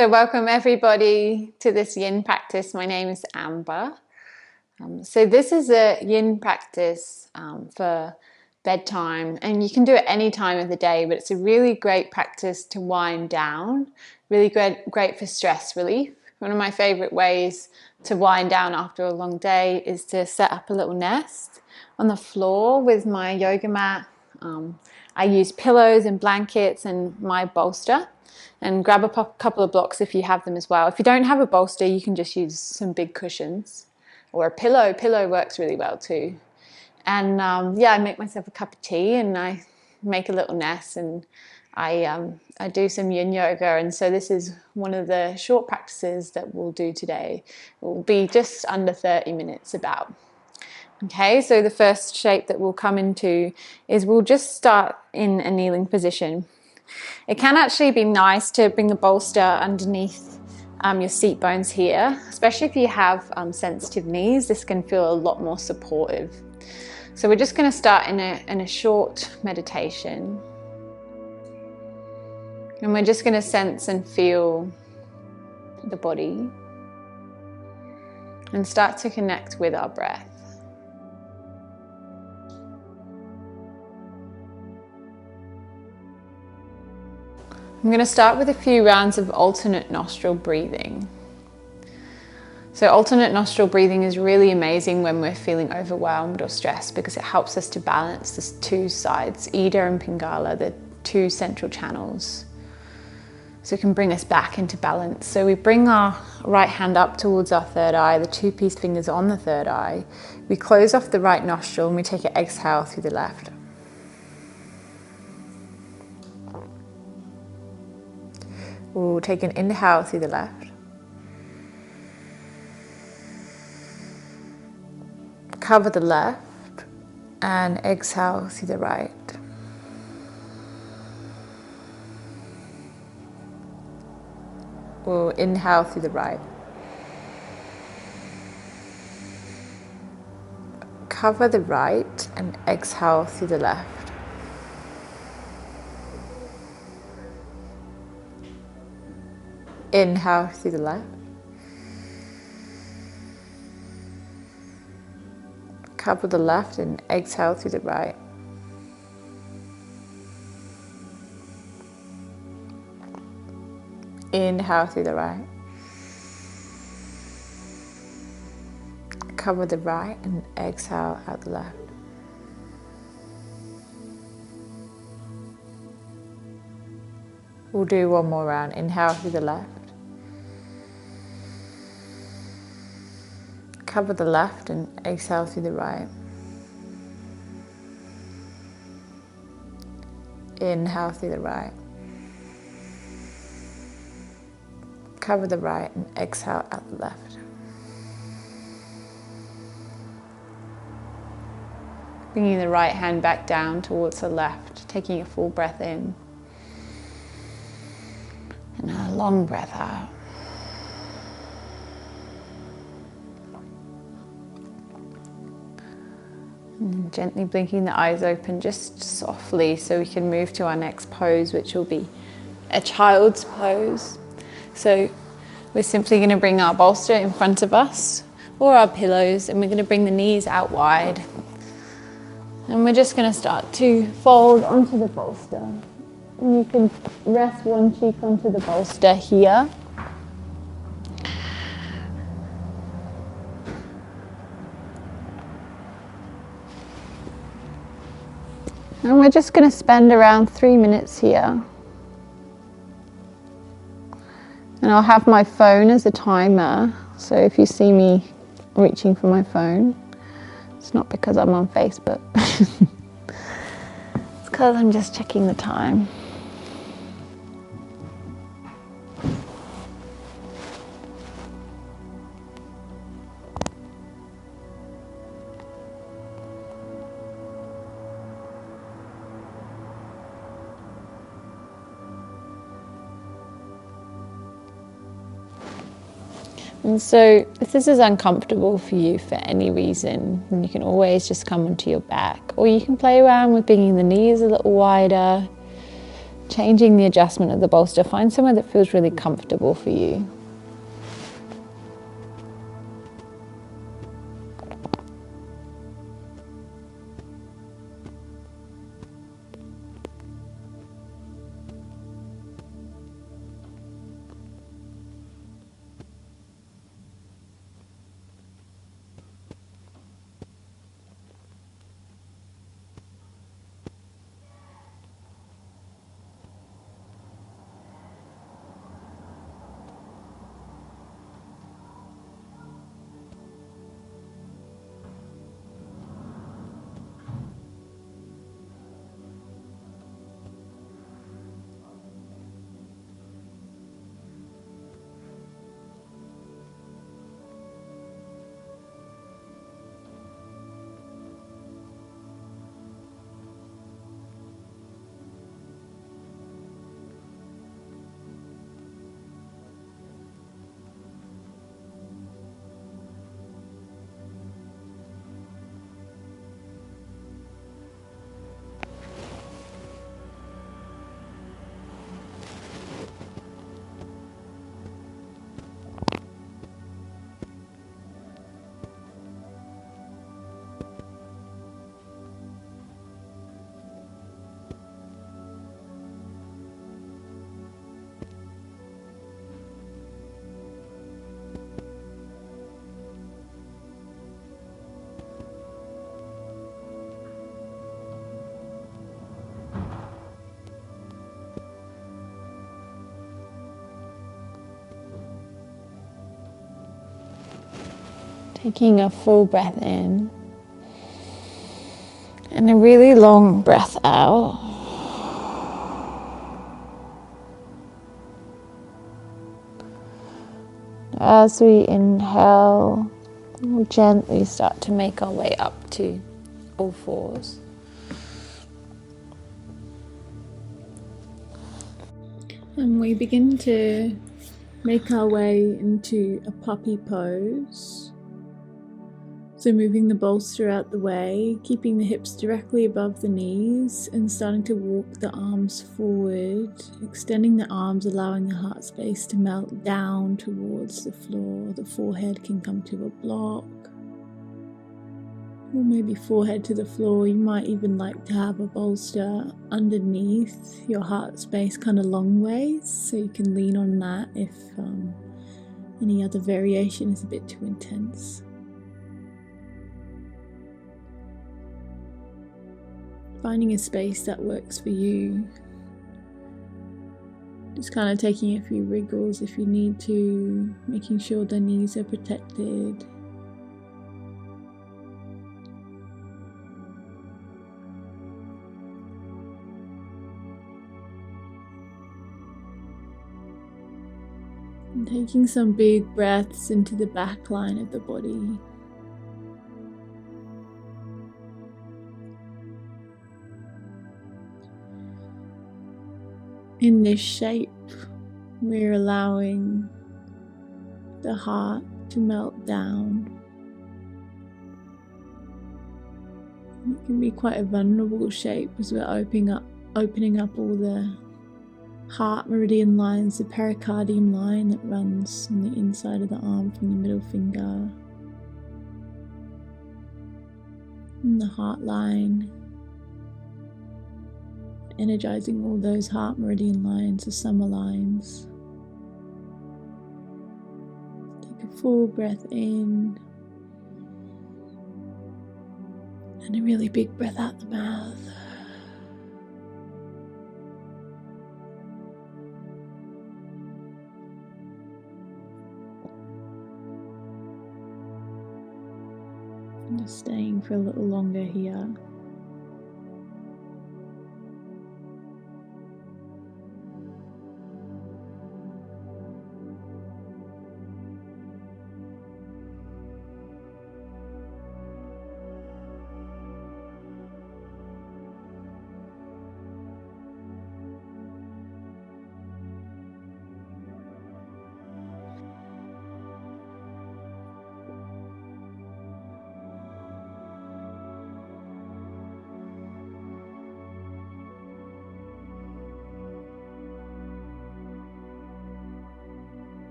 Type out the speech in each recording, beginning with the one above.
So welcome everybody to this yin practice. My name is Amber. So this is a yin practice for bedtime, and you can do it any time of the day, but it's a really great practice to wind down, really great for stress relief. One of my favorite ways to wind down after a long day is to set up a little nest on the floor with my yoga mat. I use pillows and blankets and my bolster. And grab a couple of blocks if you have them as well. If you don't have a bolster, you can just use some big cushions or a pillow. Pillow works really well too. And I make myself a cup of tea and I make a little nest, and I do some yin yoga. And so this is one of the short practices that we'll do today. It will be just under 30 minutes about. Okay, so the first shape that we'll come into is we'll just start in a kneeling position. It can actually be nice to bring the bolster underneath your seat bones here, especially if you have sensitive knees. This can feel a lot more supportive. So we're just going to start in a short meditation. And we're just going to sense and feel the body and start to connect with our breath. I'm going to start with a few rounds of alternate nostril breathing. So alternate nostril breathing is really amazing when we're feeling overwhelmed or stressed, because it helps us to balance the two sides, Ida and Pingala, the two central channels. So it can bring us back into balance. So we bring our right hand up towards our third eye, the two peace fingers on the third eye. We close off the right nostril and we take an exhale through the left. We'll take an inhale through the left. Cover the left and exhale through the right. We'll inhale through the right. Cover the right and exhale through the left. Inhale through the left. Cover the left and exhale through the right. Inhale through the right. Cover the right and exhale out the left. We'll do one more round. Inhale through the left. Cover the left and exhale through the right. Inhale through the right. Cover the right and exhale out the left. Bringing the right hand back down towards the left, taking a full breath in. And a long breath out. And gently blinking the eyes open just softly so we can move to our next pose, which will be a child's pose. So we're simply going to bring our bolster in front of us or our pillows, and we're going to bring the knees out wide. And we're just going to start to fold onto the bolster. And you can rest one cheek onto the bolster here. And we're just going to spend around 3 minutes here. And I'll have my phone as a timer. So if you see me reaching for my phone, it's not because I'm on Facebook. It's because I'm just checking the time. And so if this is uncomfortable for you for any reason, then you can always just come onto your back, or you can play around with bringing the knees a little wider, changing the adjustment of the bolster. Find somewhere that feels really comfortable for you. Taking a full breath in and a really long breath out. As we inhale, we'll gently start to make our way up to all fours. And we begin to make our way into a puppy pose. So moving the bolster out the way, keeping the hips directly above the knees and starting to walk the arms forward, extending the arms, allowing the heart space to melt down towards the floor. The forehead can come to a block, or maybe forehead to the floor. You might even like to have a bolster underneath your heart space, kind of long ways, so you can lean on that if any other variation is a bit too intense. Finding a space that works for you. Just kind of taking a few wriggles if you need to, making sure the knees are protected. And taking some big breaths into the back line of the body. In this shape, we're allowing the heart to melt down. It can be quite a vulnerable shape as we're opening up all the heart meridian lines, the pericardium line that runs on the inside of the arm from the middle finger, and the heart line. Energizing all those heart meridian lines, the summer lines. Take a full breath in and a really big breath out the mouth. And just staying for a little longer here.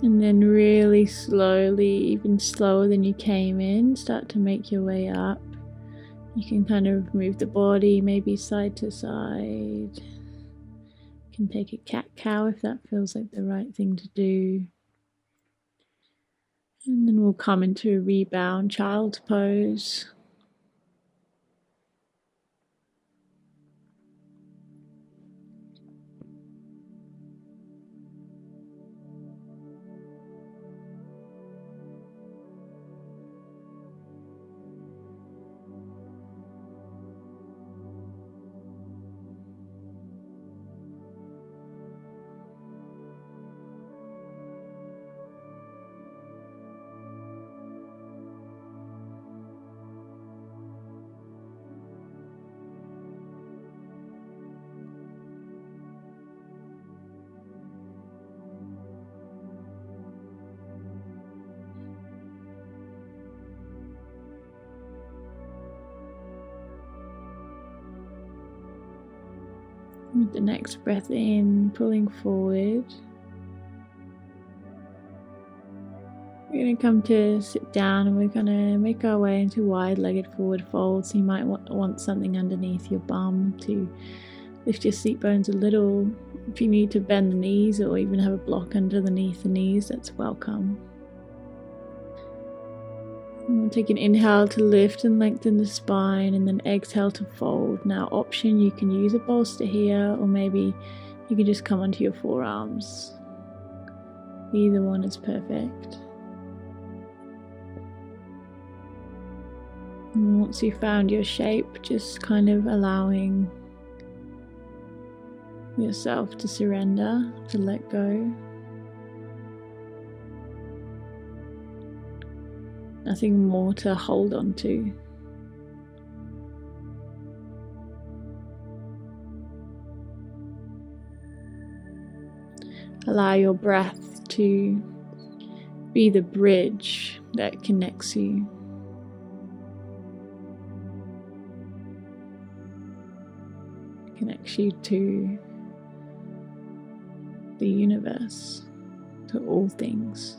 And then really slowly, even slower than you came in, start to make your way up. You can kind of move the body, maybe side to side. You can take a cat-cow if that feels like the right thing to do. And then we'll come into a rebound child's pose. With the next breath in, pulling forward. We're going to come to sit down and we're going to make our way into wide-legged forward fold. So you might want something underneath your bum to lift your seat bones a little. If you need to bend the knees or even have a block underneath the knees, that's welcome. And we'll take an inhale to lift and lengthen the spine, and then exhale to fold. Now, option, you can use a bolster here, or maybe you can just come onto your forearms. Either one is perfect. And once you've found your shape, just kind of allowing yourself to surrender, to let go. Nothing more to hold on to. Allow your breath to be the bridge that connects you. Connects you to the universe, to all things.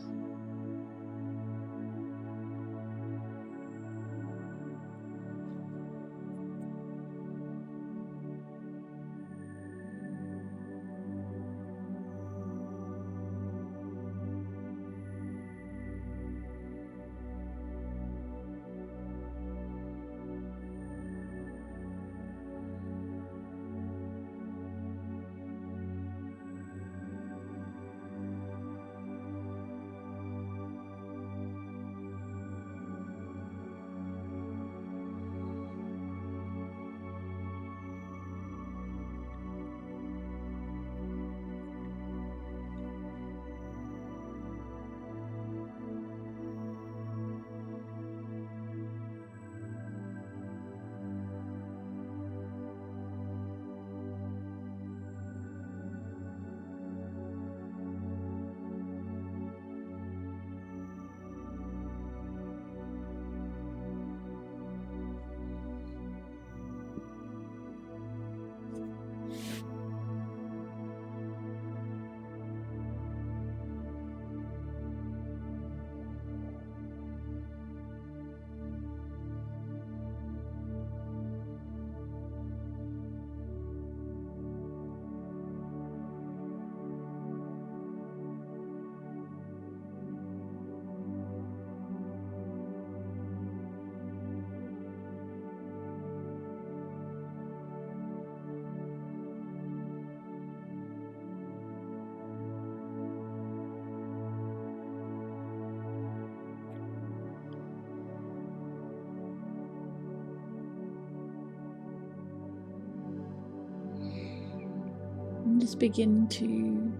And just begin to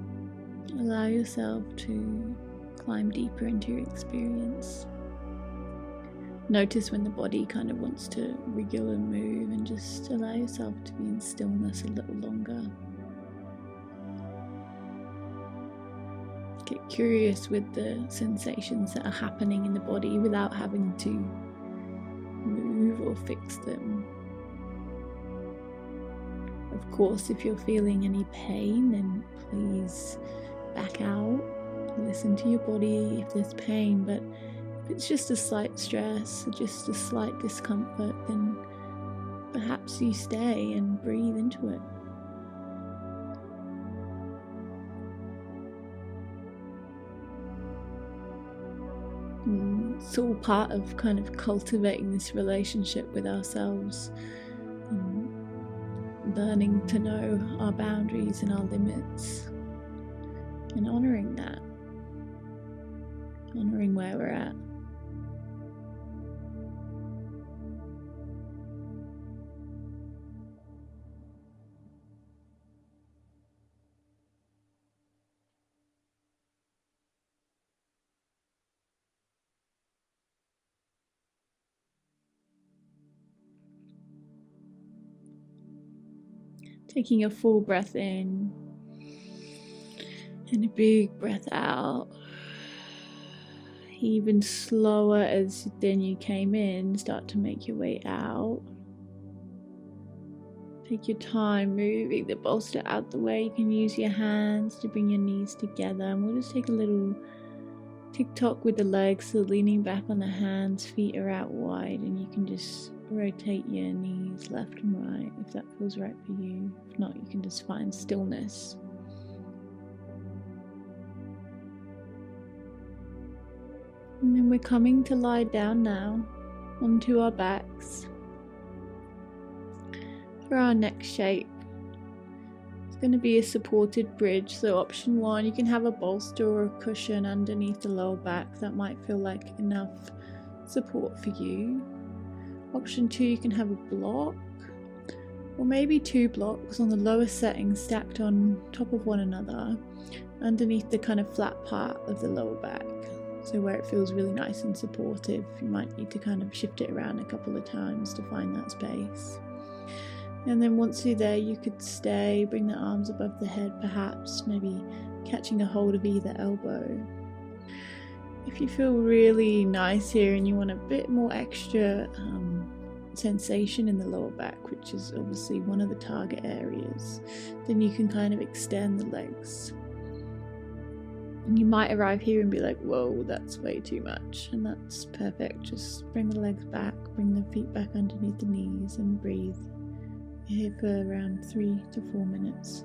allow yourself to climb deeper into your experience. Notice when the body kind of wants to wriggle and move, and just allow yourself to be in stillness a little longer. Get curious with the sensations that are happening in the body without having to move or fix them. Of course, if you're feeling any pain, then please back out, listen to your body if there's pain, but if it's just a slight stress, just a slight discomfort, then perhaps you stay and breathe into it. It's all part of kind of cultivating this relationship with ourselves, learning to know our boundaries and our limits, and honoring that, honoring where we're at. Taking a full breath in and a big breath out. Even slower as then you came in, start to make your way out. Take your time moving the bolster out the way. You can use your hands to bring your knees together, and we'll just take a little tick-tock with the legs, so leaning back on the hands, feet are out wide, and you can just rotate your knees left and right if that feels right for you. If not, you can just find stillness. And then we're coming to lie down now onto our backs. For our next shape, it's going to be a supported bridge. So option 1, you can have a bolster or a cushion underneath the lower back. That might feel like enough support for you. Option 2, you can have a block, or maybe 2 blocks on the lower setting stacked on top of one another underneath the kind of flat part of the lower back. So where it feels really nice and supportive, you might need to kind of shift it around a couple of times to find that space. And then once you're there, you could stay, bring the arms above the head, perhaps maybe catching a hold of either elbow. If you feel really nice here and you want a bit more extra sensation in the lower back, which is obviously one of the target areas, then you can kind of extend the legs. And you might arrive here and be like, whoa, that's way too much, and that's perfect. Just bring the legs back, bring the feet back underneath the knees, and breathe. You're here for around 3 to 4 minutes.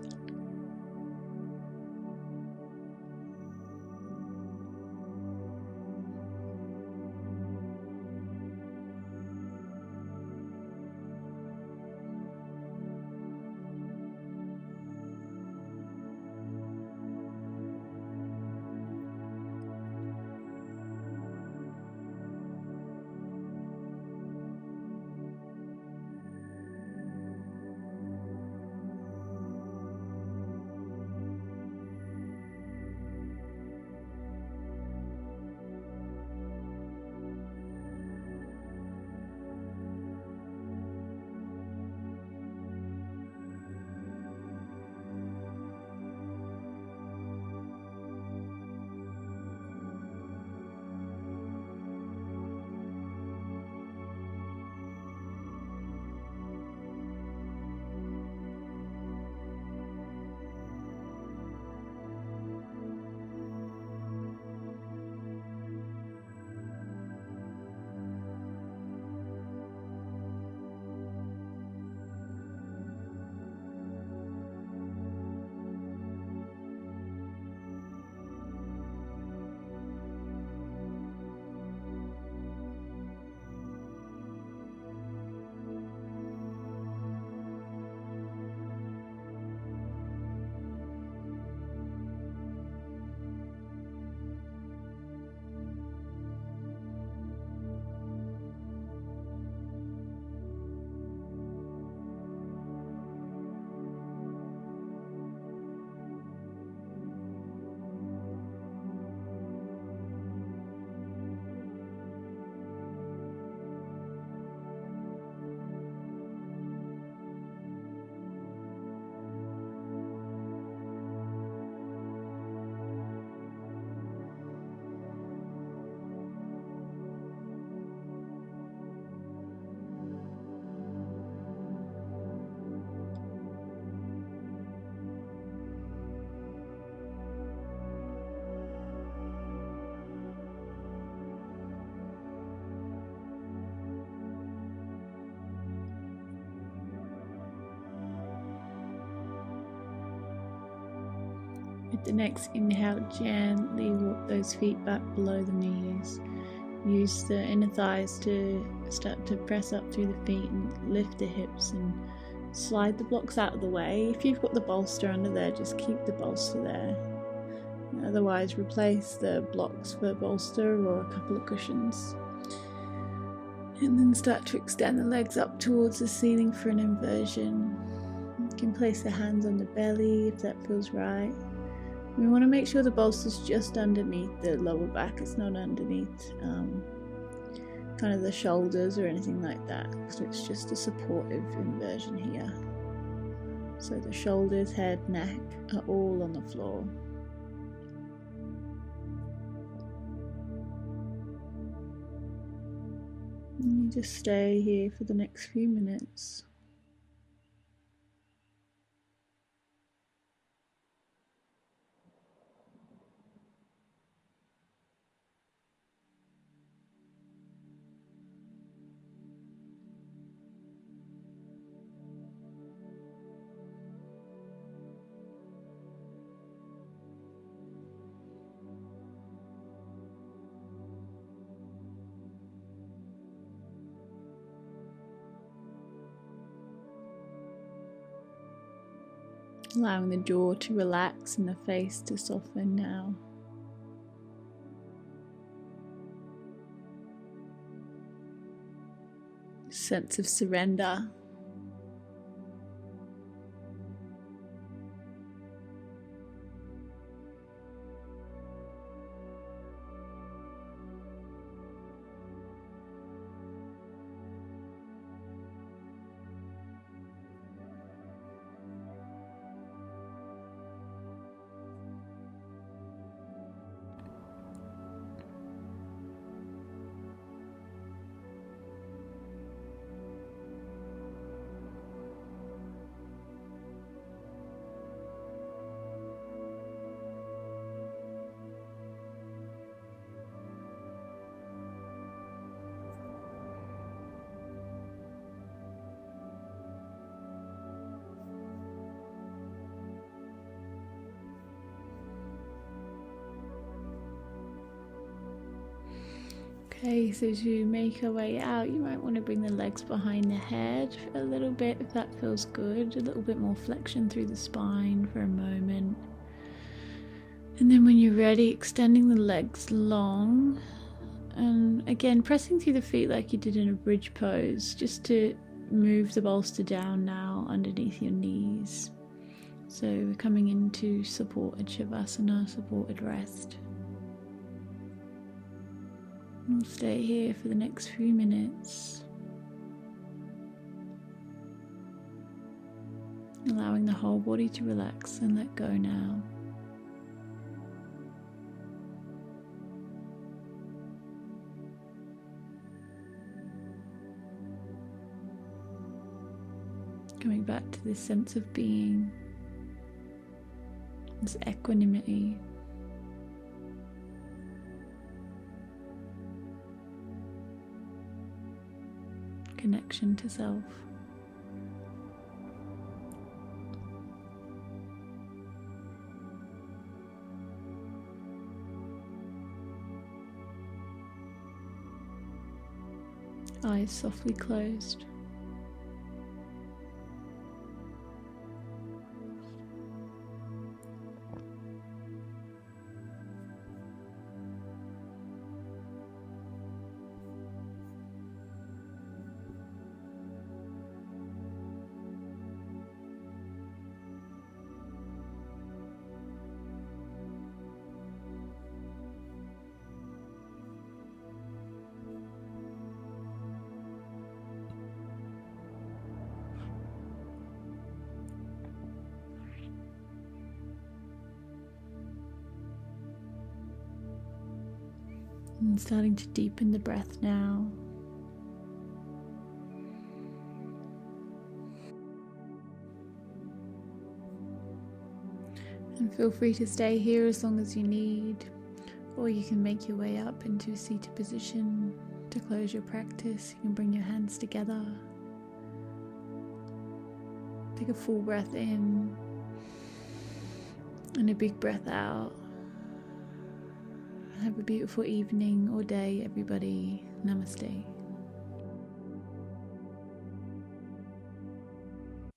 With the next inhale, gently walk those feet back below the knees. Use the inner thighs to start to press up through the feet and lift the hips and slide the blocks out of the way. If you've got the bolster under there, just keep the bolster there. Otherwise, replace the blocks for a bolster or a couple of cushions. And then start to extend the legs up towards the ceiling for an inversion. You can place the hands on the belly if that feels right. We want to make sure the bolster's just underneath the lower back. It's not underneath kind of the shoulders or anything like that. So it's just a supportive inversion here. So the shoulders, head, neck are all on the floor. And you just stay here for the next few minutes. Allowing the jaw to relax and the face to soften now. Sense of surrender. Okay, so as you make your way out, you might want to bring the legs behind the head a little bit if that feels good. A little bit more flexion through the spine for a moment. And then when you're ready, extending the legs long. And again, pressing through the feet like you did in a bridge pose, just to move the bolster down now underneath your knees. So we're coming into supported Shavasana, supported rest. We'll stay here for the next few minutes, allowing the whole body to relax and let go now. Coming back to this sense of being, this equanimity. Connection to self. Eyes softly closed. And starting to deepen the breath now. And feel free to stay here as long as you need, or you can make your way up into a seated position. To close your practice, you can bring your hands together. Take a full breath in And a big breath out. Have a beautiful evening or day, everybody. Namaste.